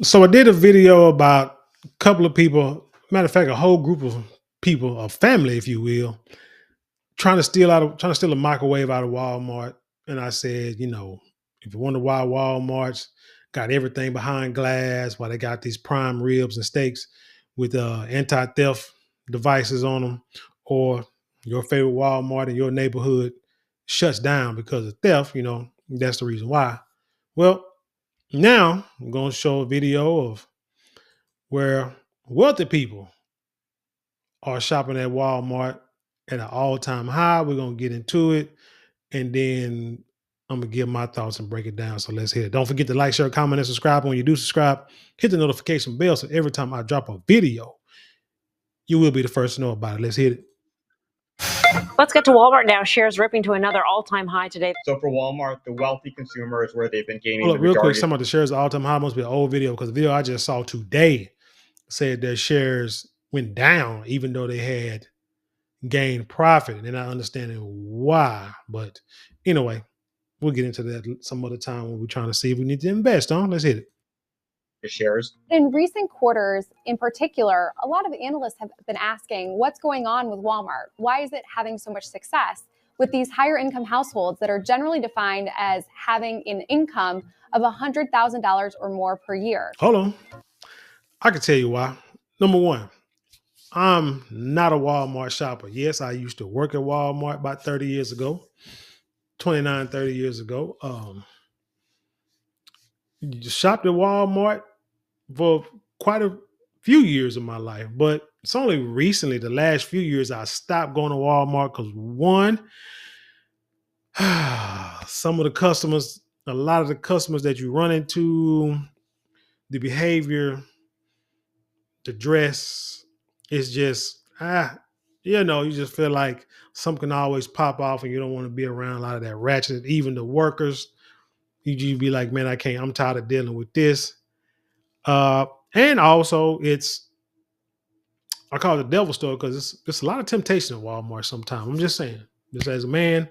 So I did a video about a couple of people, matter of fact, a whole group of people, a family, if you will, trying to steal a microwave out of Walmart. And I said, if you wonder why Walmart's got everything behind glass, why they got these prime ribs and steaks with anti-theft devices on them, or your favorite Walmart in your neighborhood shuts down because of theft, that's the reason why. Well, now I'm going to show a video of where wealthy people are shopping at Walmart at an all-time high. We're gonna get into it, and then I'm gonna give my thoughts and break it down. So let's hit it. Don't forget to like, share, comment, and subscribe. When you do subscribe, hit the notification bell so every time I drop a video, you will be the first to know about it. Let's hit it. Let's get to Walmart now. Shares ripping to another all-time high today. So for Walmart, the wealthy consumer is where they've been gaining Hold the up, real quick. majority. Some of the shares of all-time high must be an old video because the video I just saw today said their shares went down, even though they had gained profit. And they're not understanding why. But anyway, we'll get into that some other time when we're trying to see if we need to invest on. Let's hit it. The shares. In recent quarters, in particular, a lot of analysts have been asking what's going on with Walmart? Why is it having so much success with these higher income households that are generally defined as having an income of $100,000 or more per year? Hold on. I can tell you why. Number one, I'm not a Walmart shopper. Yes, I used to work at Walmart about 30 years ago, 29, 30 years ago. Shopped at Walmart for quite a few years of my life, but it's only recently, the last few years, I stopped going to Walmart because one, some of the customers, a lot of the customers that you run into, the behavior, the dress is just, you just feel like something can always pop off and you don't want to be around a lot of that ratchet. Even the workers, you be like, man, I can't, I'm tired of dealing with this. And also I call it the devil store because it's a lot of temptation at Walmart sometimes. I'm just saying, just as a man,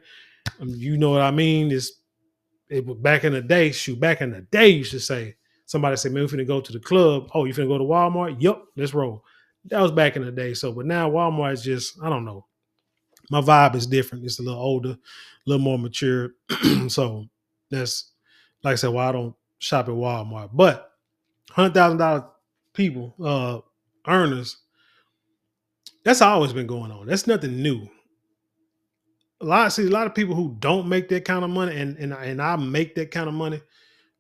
you know what I mean? It was back in the day, you should say, somebody said, man, we finna go to the club. Oh, you finna go to Walmart? Yup, let's roll. That was back in the day. So, but now Walmart is just, I don't know. My vibe is different. It's a little older, a little more mature. So that's, like I said, why I don't shop at Walmart. But $100,000 people, earners, that's always been going on. That's nothing new. A lot of people who don't make that kind of money, and I make that kind of money,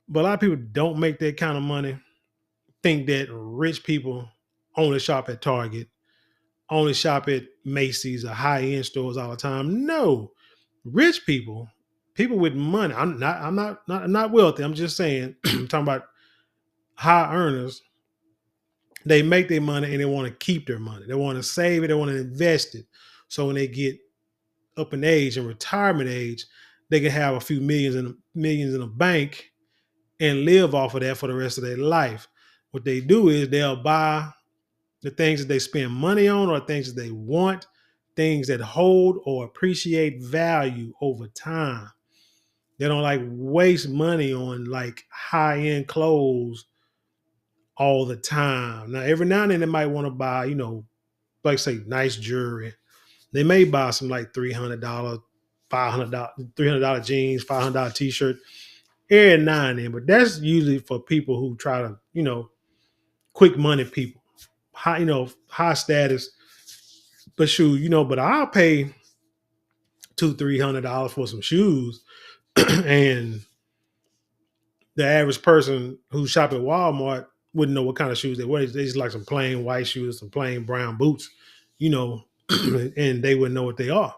but a lot of people don't make that kind of money think that rich people only shop at Target, only shop at Macy's or high-end stores all the time. No. Rich people, people with money. I'm not wealthy. I'm just saying, I'm talking about high earners. They make their money and they want to keep their money. They want to save it, they want to invest it. So when they get up in age and retirement age, they can have a few millions in a bank and live off of that for the rest of their life. What they do is they'll buy the things that they spend money on or things that they want, things that hold or appreciate value over time. They don't like waste money on like high-end clothes all the time. Now, every now and then they might want to buy, like say nice jewelry. They may buy some like $300, $500, $300 jeans, $500 t-shirt every now and then, but that's usually for people who try to, quick money people, high status. But shoot, but I'll pay $200-$300 for some shoes, and the average person who shop at Walmart wouldn't know what kind of shoes they wear. They just like some plain white shoes, some plain brown boots, and they wouldn't know what they are.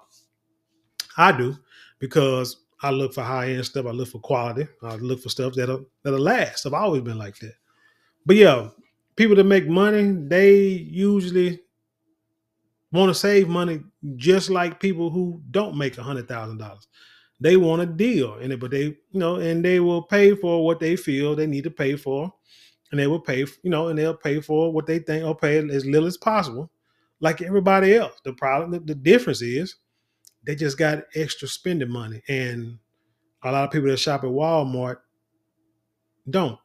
I do because I look for high end stuff. I look for quality. I look for stuff that'll last. I've always been like that. But yeah, people that make money, they usually want to save money just like people who don't make $100,000. They want a deal in it, but and they will pay for what they feel they need to pay for, and they will pay, and they'll pay for what they think or pay as little as possible, like everybody else. The difference is they just got extra spending money, and a lot of people that shop at Walmart don't.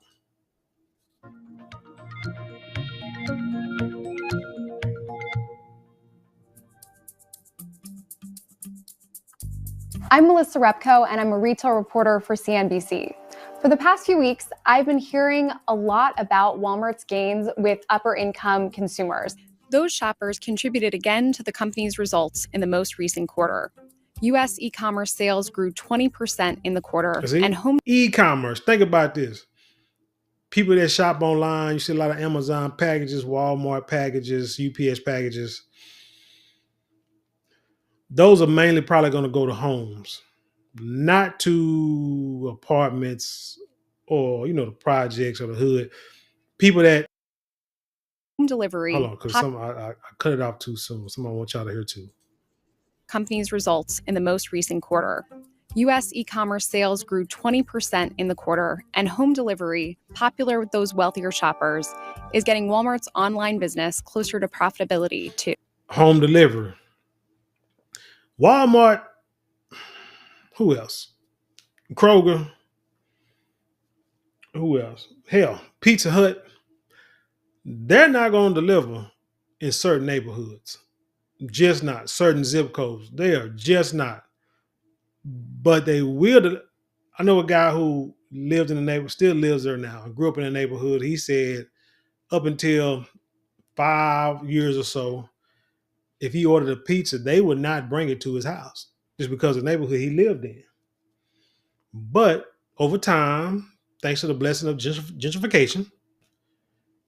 I'm Melissa Repko, and I'm a retail reporter for CNBC. For the past few weeks, I've been hearing a lot about Walmart's gains with upper-income consumers. Those shoppers contributed again to the company's results in the most recent quarter. U.S. e-commerce sales grew 20% in the quarter, and home e-commerce. Think about this. People that shop online, you see a lot of Amazon packages, Walmart packages, UPS packages. Those are mainly probably going to go to homes, not to apartments or, the projects or the hood. People that delivery. Hold on, because I cut it off too soon. Somebody wants y'all to hear too. Company's results in the most recent quarter. U.S. e-commerce sales grew 20% in the quarter, and home delivery, popular with those wealthier shoppers, is getting Walmart's online business closer to profitability too. Home delivery. Walmart. Who else? Kroger. Who else? Hell, Pizza Hut. They're not going to deliver in certain neighborhoods. Just not. Certain zip codes. They are just not. But they will. I know a guy who lived in the neighborhood, still lives there now, grew up in the neighborhood. He said up until 5 years or so, if he ordered a pizza, they would not bring it to his house just because of the neighborhood he lived in. But over time, thanks to the blessing of gentrification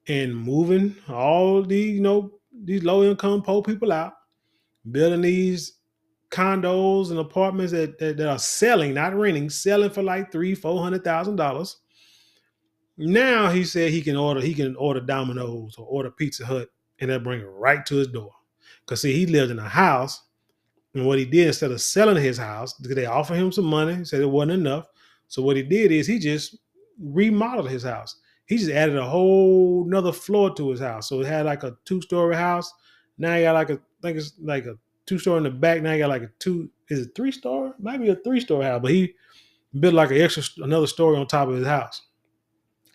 and moving all these low income poor people out, building these condos and apartments that are selling, not renting, selling for like $300,000-$400,000. Now he said he can order Domino's or order Pizza Hut and they'll bring it right to his door. Because see, he lived in a house, and what he did, instead of selling his house, they offered him some money, he said it wasn't enough. So what he did is he just remodeled his house. He just added a whole nother floor to his house. So it had like a 2-story house. Now you got I think it's like a 2-story in the back. Now you got like is it 3-story? Maybe a 3-story house, but he built like another story on top of his house.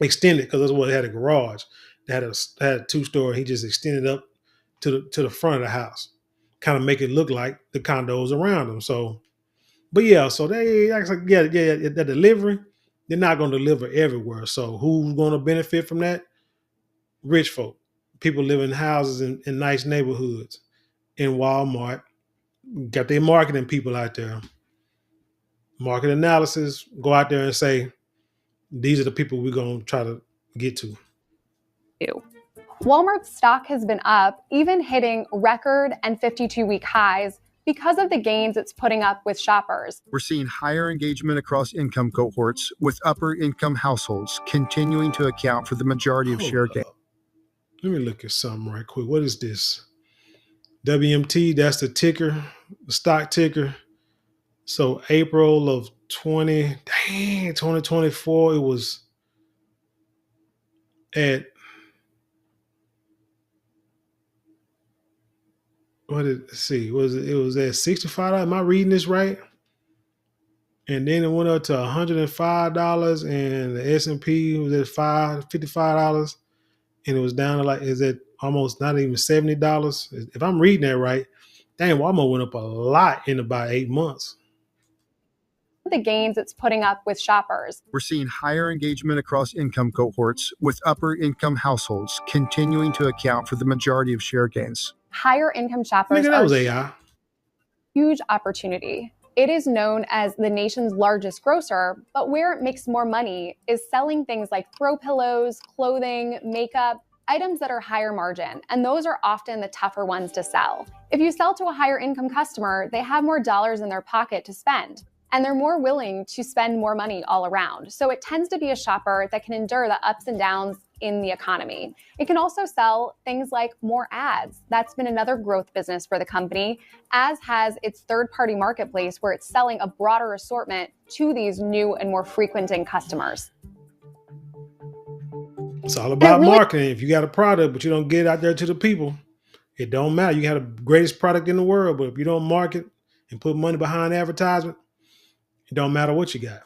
Extended, because that's what it had a garage. It had a 2-story. He just extended up to the front of the house, kind of make it look like the condos around them. So, but yeah, so they the delivery, they're not going to deliver everywhere. So who's going to benefit from that? Rich folk, people live in houses in nice neighborhoods. In Walmart, got their marketing people out there. Market analysis, go out there and say, these are the people we're going to try to get to. Walmart's stock has been up, even hitting record and 52-week highs because of the gains it's putting up with shoppers. We're seeing higher engagement across income cohorts, with upper income households continuing to account for the majority of share gain. Let me look at something right quick. What is this? WMT, that's the ticker, the stock ticker. So April of 2024, it was at, it was at $65. Am I reading this right? And then it went up to $105, and the S&P was at $55, and it was down to is it almost not even $70? If I'm reading that right, dang, Walmart went up a lot in about 8 months. The gains it's putting up with shoppers. We're seeing higher engagement across income cohorts, with upper income households continuing to account for the majority of share gains. Higher income shoppers that was AI. Huge opportunity. It is known as the nation's largest grocer, but where it makes more money is selling things like throw pillows, clothing, makeup, items that are higher margin, and those are often the tougher ones to sell. If you sell to a higher income customer, they have more dollars in their pocket to spend, and they're more willing to spend more money all around. So it tends to be a shopper that can endure the ups and downs in the economy. It can also sell things like more ads. That's been another growth business for the company, as has its third-party marketplace, where it's selling a broader assortment to these new and more frequenting customers. It's all about marketing. If you got a product, but you don't get it out there to the people, it don't matter. You have the greatest product in the world, but if you don't market and put money behind advertisement, it don't matter what you got.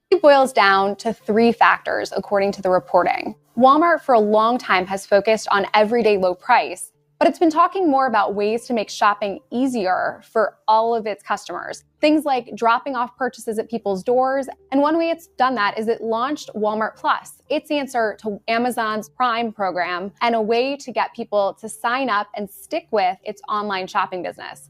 It boils down to 3 factors, according to the reporting. Walmart for a long time has focused on everyday low price, But it's been talking more about ways to make shopping easier for all of its customers. Things like dropping off purchases at people's doors. And one way it's done that is it launched Walmart Plus, its answer to Amazon's Prime program, and a way to get people to sign up and stick with its online shopping business.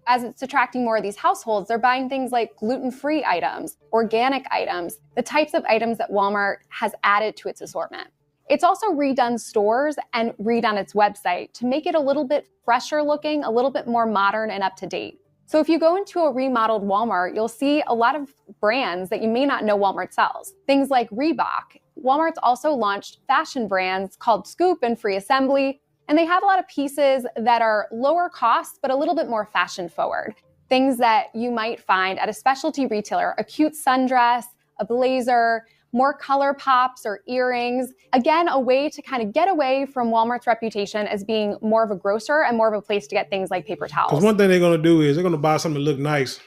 As it's attracting more of these households, they're buying things like gluten-free items, organic items, the types of items that Walmart has added to its assortment. It's also redone stores and redone its website to make it a little bit fresher looking, a little bit more modern and up to date. So if you go into a remodeled Walmart, you'll see a lot of brands that you may not know Walmart sells. Things like Reebok. Walmart's also launched fashion brands called Scoop and Free Assembly, and they have a lot of pieces that are lower cost, but a little bit more fashion forward. Things that you might find at a specialty retailer, a cute sundress, a blazer, more color pops or earrings. Again, a way to kind of get away from Walmart's reputation as being more of a grocer and more of a place to get things like paper towels. Because one thing they're going to do is they're going to buy something that look nice.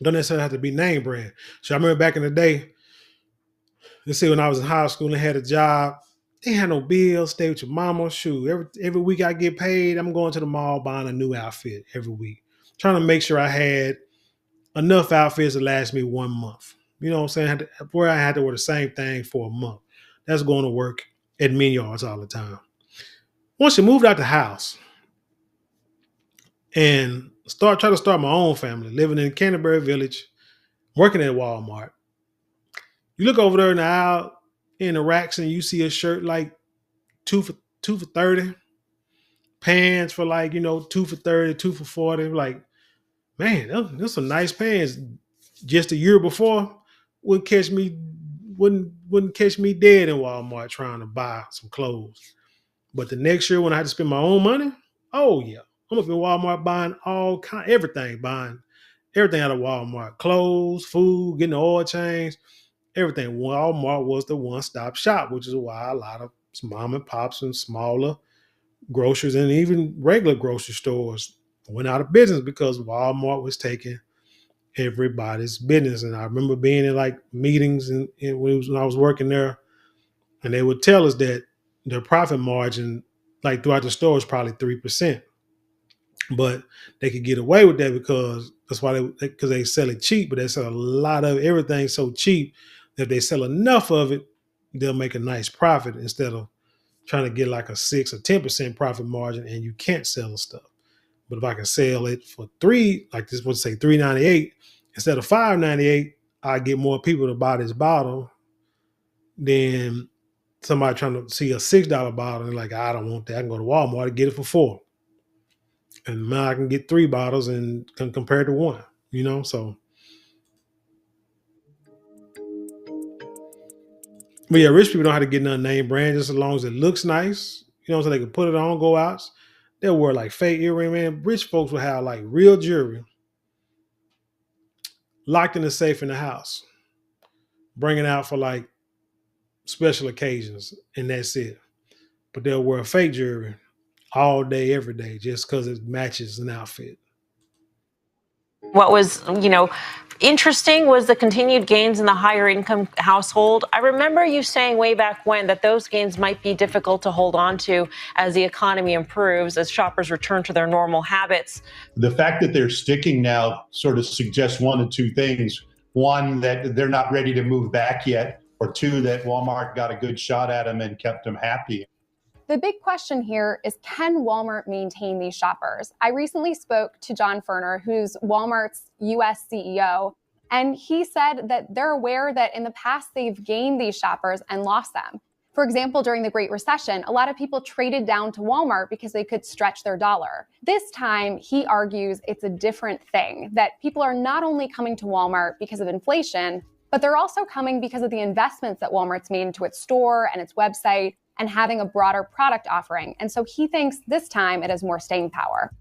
Don't necessarily have to be name brand. So I remember back in the day, let's see, when I was in high school and had a job, they had no bills, stay with your mama. Shoot, every week I get paid, I'm going to the mall buying a new outfit every week. Trying to make sure I had enough outfits to last me 1 month. You know what I'm saying? Where I had to wear the same thing for a month. That's going to work at Menards all the time. Once you moved out the house and try to start my own family, living in Canterbury Village, working at Walmart, you look over there in the aisle in the racks and you see a shirt like two for $30, pants for like, 2 for $30, 2 for $40. Like, man, those some nice pants. Just a year before wouldn't catch me dead in Walmart trying to buy some clothes. But the next year when I had to spend my own money, oh yeah, I'm up in Walmart buying everything out of Walmart, clothes, food, getting the oil change, everything. Walmart was the one-stop shop, which is why a lot of mom and pops and smaller grocers and even regular grocery stores went out of business because Walmart was taking everybody's business. And I remember being in like meetings when I was working there, and they would tell us that their profit margin, like throughout the store, is probably 3%. But they could get away with that because that's why they sell it cheap, but they sell a lot of everything so cheap that if they sell enough of it, they'll make a nice profit instead of trying to get like a 6 or 10% profit margin and you can't sell the stuff. But if I can sell it for $3.98 instead of $5.98, I get more people to buy this bottle than somebody trying to see a $6 bottle and like, I don't want that. I can go to Walmart and get it for $4. And now I can get 3 bottles and can compare to 1, so. But yeah, rich people know how to get another name brand just as long as it looks nice, so they can put it on, go out. They'll wear like fake earring, man. Rich folks will have like real jewelry locked in a safe in the house, bring it out for like special occasions, and that's it. But they'll wear fake jewelry all day, every day, just because it matches an outfit. What was, interesting was the continued gains in the higher income household. I remember you saying way back when that those gains might be difficult to hold on to as the economy improves, as shoppers return to their normal habits. The fact that they're sticking now sort of suggests one of two things. One, that they're not ready to move back yet, or two, that Walmart got a good shot at them and kept them happy. The big question here is, can Walmart maintain these shoppers? I recently spoke to John Furner, who's Walmart's US CEO, and he said that they're aware that in the past they've gained these shoppers and lost them. For example, during the Great Recession, a lot of people traded down to Walmart because they could stretch their dollar. This time, he argues it's a different thing, that people are not only coming to Walmart because of inflation, but they're also coming because of the investments that Walmart's made into its store and its website and having a broader product offering. And so he thinks this time it has more staying power.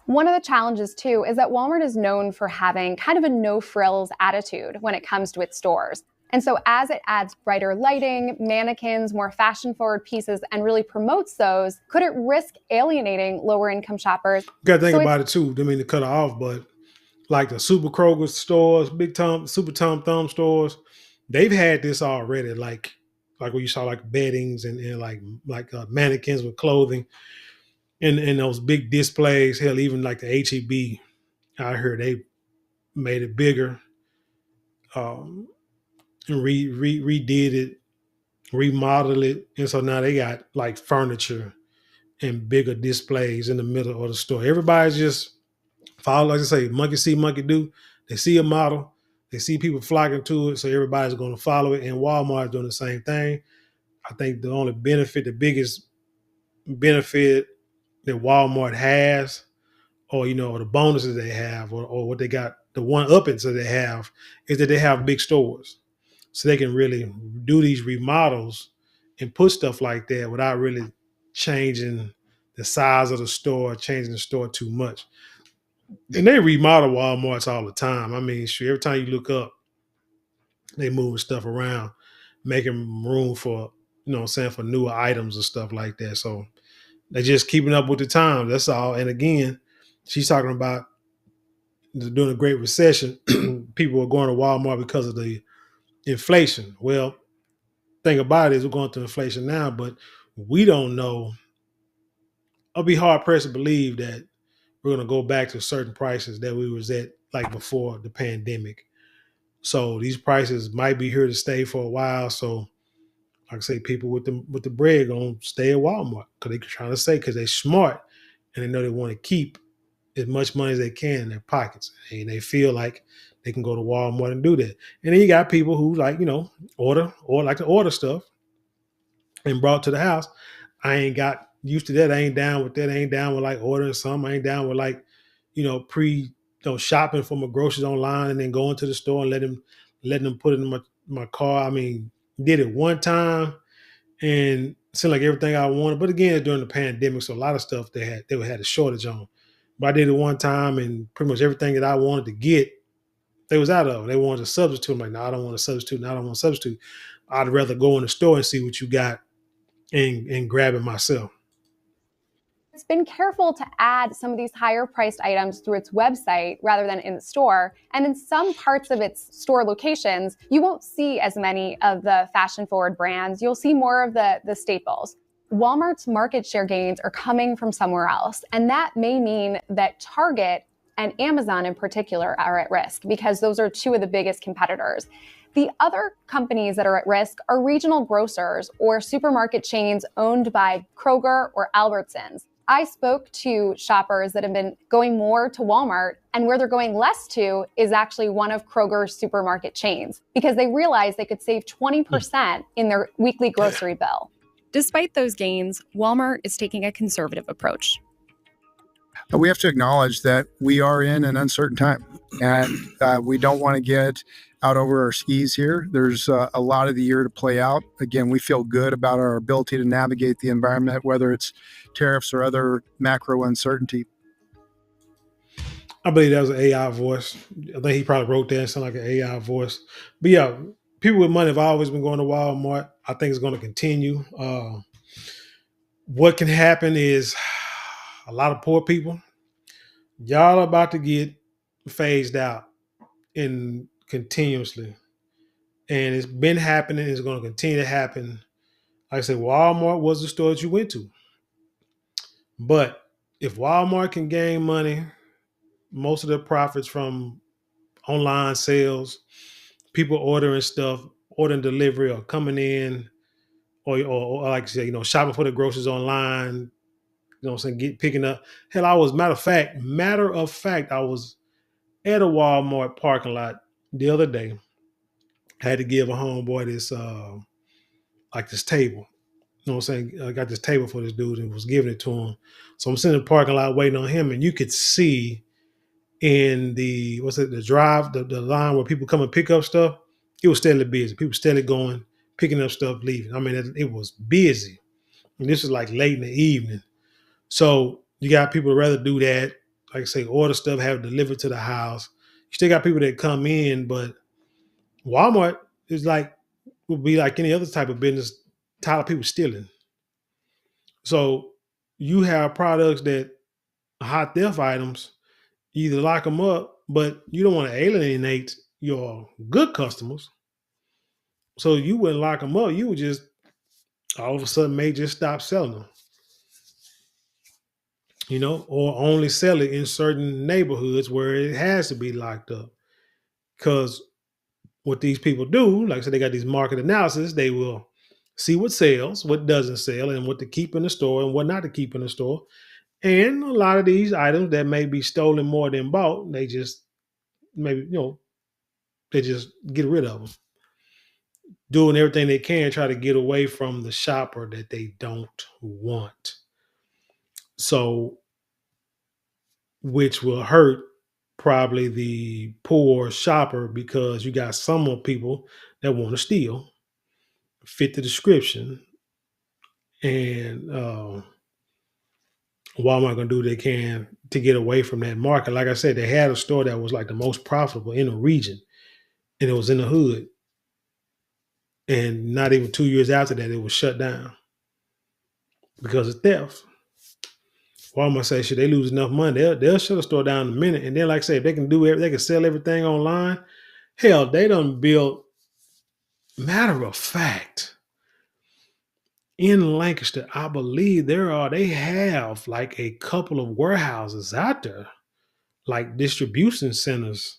One of the challenges, too, is that Walmart is known for having kind of a no-frills attitude when it comes to its stores. And so as it adds brighter lighting, mannequins, more fashion-forward pieces, and really promotes those, could it risk alienating lower-income shoppers? You got to think about it, too. Didn't mean to cut it off, but like the Super Kroger stores, Super Tom Thumb stores, they've had this already, like where you saw like beddings and like mannequins with clothing. and those big displays. Hell, even like the HEB out here, they made it bigger, and redid it, remodeled it, and so now they got like furniture and bigger displays in the middle of the store. Everybody's just follow, like I say, monkey see, monkey do. They see a model, they see people flocking to it, so everybody's going to follow it. And Walmart doing the same thing. I think the only benefit, the biggest benefit that Walmart has, or the bonuses they have, or what they got, the one uppings that they have, is that they have big stores, so they can really do these remodels and put stuff like that without really changing the size of the store, changing the store too much. And they remodel Walmarts all the time. I mean, sure, every time you look up, they moving stuff around, making room for, what I'm saying, for newer items and stuff like that. So they're just keeping up with the times. That's all. And again, she's talking about during a Great Recession, people were going to Walmart because of the inflation. Well, thing about it is we're going through inflation now, but we don't know. I'll be hard pressed to believe that we're going to go back to certain prices that we was at like before the pandemic. So these prices might be here to stay for a while. So like I say, people with the bread gonna stay at Walmart because they're trying to say, because they're smart and they know they want to keep as much money as they can in their pockets, and they feel like they can go to Walmart and do that. And then you got people who like like to order stuff and brought to the house. I ain't got used to that. I ain't down with that. I ain't down with like ordering something. I ain't down with like shopping for my groceries online and then going to the store and letting them put it in my car. I mean, did it one time and it seemed like everything I wanted. But again, during the pandemic, so a lot of stuff they had a shortage on. But I did it one time and pretty much everything that I wanted to get, they was out of. They wanted a substitute. I'm like, no, I don't want a substitute. No, I don't want a substitute. I'd rather go in the store and see what you got and grab it myself. It's been careful to add some of these higher priced items through its website rather than in the store. And in some parts of its store locations, you won't see as many of the fashion forward brands. You'll see more of the staples. Walmart's market share gains are coming from somewhere else. And that may mean that Target and Amazon in particular are at risk because those are two of the biggest competitors. The other companies that are at risk are regional grocers or supermarket chains owned by Kroger or Albertsons. I spoke to shoppers that have been going more to Walmart, and where they're going less to is actually one of Kroger's supermarket chains because they realized they could save 20% in their weekly grocery bill. Despite those gains, Walmart is taking a conservative approach. We have to acknowledge that we are in an uncertain time, and we don't want to get out over our skis here. There's a lot of the year to play out. Again, we feel good about our ability to navigate the environment, whether it's tariffs or other macro uncertainty. I believe that was an AI voice. I think he probably wrote that and sounded like an AI voice. But yeah, people with money have always been going to Walmart. I think it's going to continue. What can happen is a lot of poor people, y'all are about to get phased out and continuously. And it's been happening. It's going to continue to happen. Like I said, Walmart was the store that you went to. But if Walmart can gain money, most of the profits from online sales, people ordering stuff, ordering delivery or coming in, or like I said, shopping for the groceries online, what I'm saying, picking up. Hell, matter of fact, I was at a Walmart parking lot the other day. Had to give a homeboy this this table. You know what I'm saying? I got this table for this dude and was giving it to him. So I'm sitting in the parking lot waiting on him, and you could see in the the line where people come and pick up stuff, it was steadily busy. People steadily going, picking up stuff, leaving. I mean, it was busy. And this was like late in the evening. So you got people that rather do that, like I say, order stuff, have it delivered to the house. You still got people that come in, but Walmart would be like any other type of business, tired of people stealing. So you have products that are hot theft items, you either lock them up, but you don't want to alienate your good customers. So you wouldn't lock them up. You would just all of a sudden may just stop selling them. or only sell it in certain neighborhoods where it has to be locked up. Because what these people do, like I said, they got these market analysis. They will see what sells, what doesn't sell, and what to keep in the store and what not to keep in the store. And a lot of these items that may be stolen more than bought, they just they just get rid of them, doing everything they can try to get away from the shopper that they don't want. So, which will hurt probably the poor shopper, because you got some people that want to steal, fit the description, and Walmart gonna do what they can to get away from that market. Like I said, they had a store that was like the most profitable in the region, and it was in the hood. And not even 2 years after that, it was shut down because of theft. Walmart say, should they lose enough money, they'll shut the store down in a minute. And then, like I say, if they can they can sell everything online. Hell, they done built. Matter of fact, in Lancaster, I believe they have like a couple of warehouses out there, like distribution centers.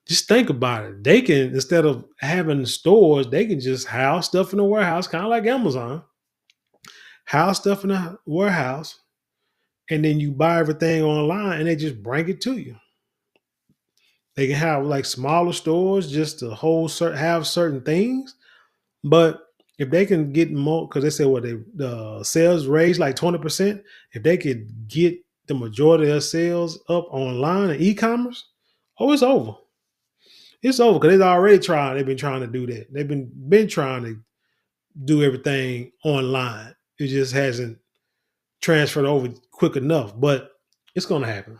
Just think about it. They can, instead of having stores, they can just house stuff in the warehouse, kind of like Amazon. House stuff in the warehouse, and then you buy everything online and they just bring it to you. They can have like smaller stores just to have certain things. But if they can get more, because they said the sales raised like 20%, if they could get the majority of their sales up online and e-commerce, it's over. It's over, because they've been trying to do that. They've been trying to do everything online. It just hasn't transferred over quick enough, but it's going to happen.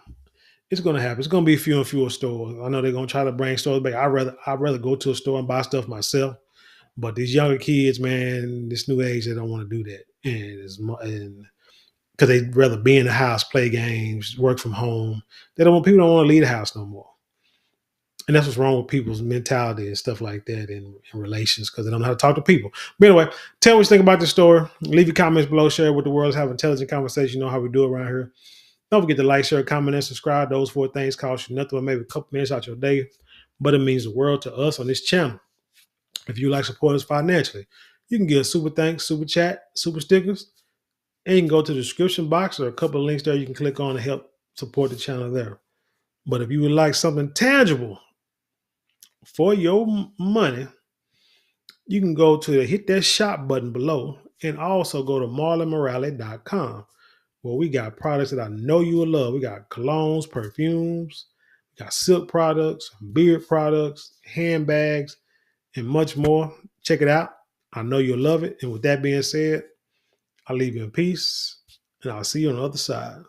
It's going to happen. It's going to be fewer and fewer stores. I know they're going to try to bring stores back. I'd rather go to a store and buy stuff myself. But these younger kids, man, this new age, they don't want to do that, and because they'd rather be in the house, play games, work from home. People don't want to leave the house no more. And that's what's wrong with people's mentality and stuff like that in relations, because they don't know how to talk to people. But anyway, tell me what you think about this story. Leave your comments below. Share with the world. Have intelligent conversation. You know how we do it around here. Don't forget to like, share, comment, and subscribe. Those 4 things cost you nothing but maybe a couple minutes out your day, but it means the world to us on this channel. If you like support us financially, you can get a super thanks, super chat, super stickers, and you can go to the description box or a couple of links there you can click on to help support the channel there. But if you would like something tangible for your money, you can hit that shop button below, and also go to marlonmorale.com, where we got products that I know you will love. We got colognes, perfumes, we got silk products, beard products, handbags, and much more. Check it out. I know you'll love it. And with that being said, I'll leave you in peace, and I'll see you on the other side.